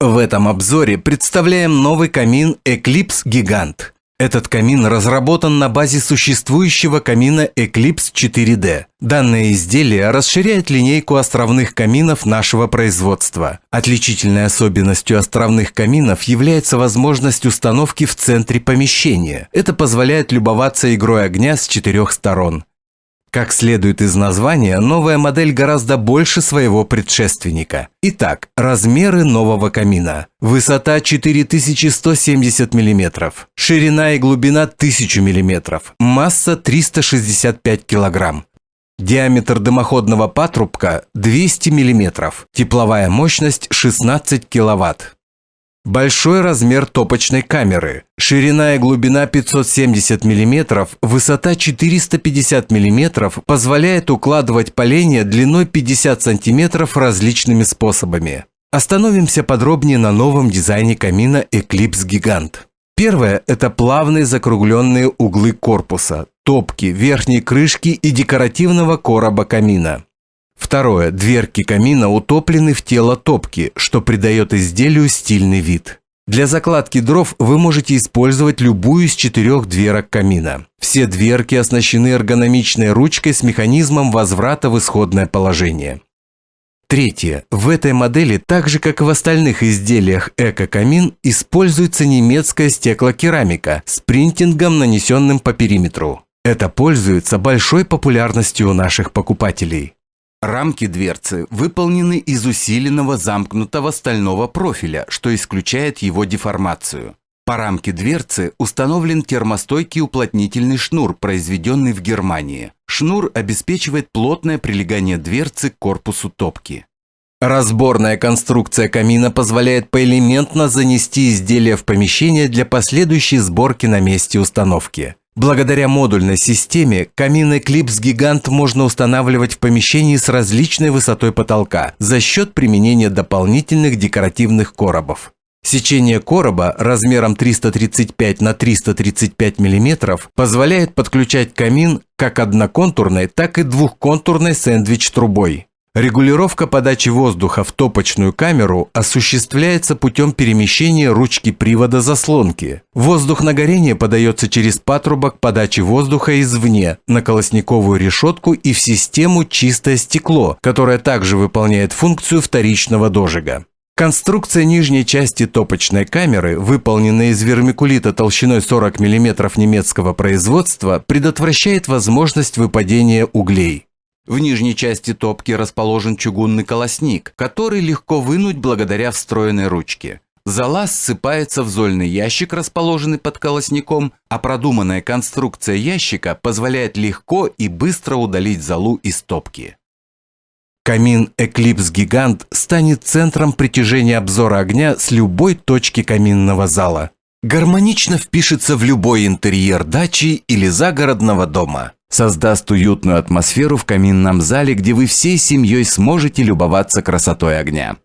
В этом обзоре представляем новый камин Eclipse Gigant. Этот камин разработан на базе существующего камина Eclipse 4D. Данное изделие расширяет линейку островных каминов нашего производства. Отличительной особенностью островных каминов является возможность установки в центре помещения. Это позволяет любоваться игрой огня с 4 сторон. Как следует из названия, новая модель гораздо больше своего предшественника. Итак, размеры нового камина. Высота 4170 мм, ширина и глубина 1000 мм, масса 365 кг. Диаметр дымоходного патрубка 200 мм, тепловая мощность 16 кВт. Большой размер топочной камеры. Ширина и глубина 570 мм, высота 450 мм позволяет укладывать поленья длиной 50 см различными способами. Остановимся подробнее на новом дизайне камина Eclipse Gigant. Первое – это плавные закругленные углы корпуса, топки, верхней крышки и декоративного короба камина. Второе. Дверки камина утоплены в тело топки, что придает изделию стильный вид. Для закладки дров вы можете использовать любую из 4 дверок камина. Все дверки оснащены эргономичной ручкой с механизмом возврата в исходное положение. Третье. В этой модели, так же как и в остальных изделиях эко-камин, используется немецкая стеклокерамика с принтингом, нанесенным по периметру. Это пользуется большой популярностью у наших покупателей. Рамки дверцы выполнены из усиленного замкнутого стального профиля, что исключает его деформацию. По рамке дверцы установлен термостойкий уплотнительный шнур, произведенный в Германии. Шнур обеспечивает плотное прилегание дверцы к корпусу топки. Разборная конструкция камина позволяет поэлементно занести изделие в помещение для последующей сборки на месте установки. Благодаря модульной системе камин Eclipse Gigant можно устанавливать в помещении с различной высотой потолка за счет применения дополнительных декоративных коробов. Сечение короба размером 335 на 335 мм позволяет подключать камин как одноконтурной, так и двухконтурной сэндвич-трубой. Регулировка подачи воздуха в топочную камеру осуществляется путем перемещения ручки привода заслонки. Воздух на горение подается через патрубок подачи воздуха извне на колосниковую решетку и в систему чистое стекло, которое также выполняет функцию вторичного дожига. Конструкция нижней части топочной камеры, выполненная из вермикулита толщиной 40 мм немецкого производства, предотвращает возможность выпадения углей. В нижней части топки расположен чугунный колосник, который легко вынуть благодаря встроенной ручке. Зола ссыпается в зольный ящик, расположенный под колосником, а продуманная конструкция ящика позволяет легко и быстро удалить золу из топки. Камин Eclipse Gigant станет центром притяжения обзора огня с любой точки каминного зала. Гармонично впишется в любой интерьер дачи или загородного дома. Создаст уютную атмосферу в каминном зале, где вы всей семьей сможете любоваться красотой огня.